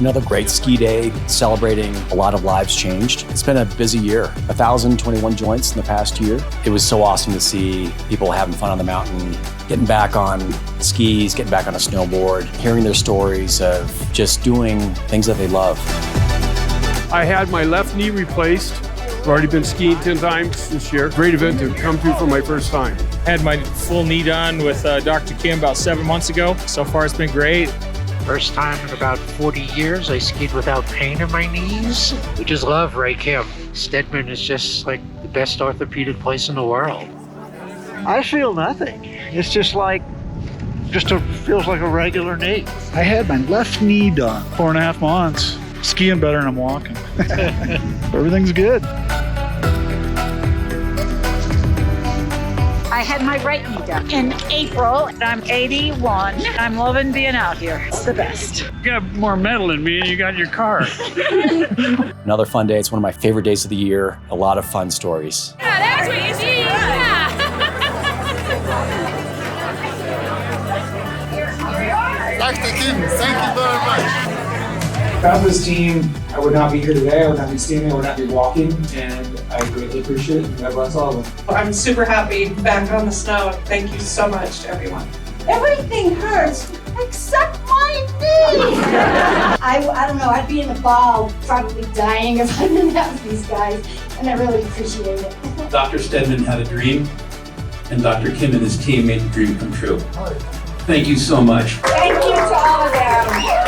Another great ski day, celebrating a lot of lives changed. It's been a busy year, 1,021 joints in the past year. It was so awesome to see people having fun on the mountain, getting back on skis, getting back on a snowboard, hearing their stories of just doing things that they love. I had my left knee replaced. I've already been skiing 10 times this year. Great event to come to for my first time. Had my full knee done with Dr. Kim about 7 months ago. So far it's been great. First time in about 40 years I skied without pain in my knees. We just love Ray Kim. Steadman is just like the best orthopedic place in the world. I feel nothing. It's just feels like a regular knee. I had my left knee done 4.5 months. Skiing better than I'm walking. Everything's good. I had my right knee done in April. I'm 81. I'm loving being out here. It's the best. You got more metal in me and you got your car. Another fun day. It's one of my favorite days of the year. A lot of fun stories. Yeah, that's what you see. Dr. Kim, thank you very much. Without this team, I would not be here today. I would not be standing. I would not be walking, and I greatly appreciate it. God bless all of them. I'm super happy back on the snow. Thank you so much to everyone. Everything hurts except my knee. I don't know. I'd be in the ball, probably dying if I didn't have these guys, and I really appreciate it. Dr. Steadman had a dream, and Dr. Kim and his team made the dream come true. Thank you so much. Thank you to all of them.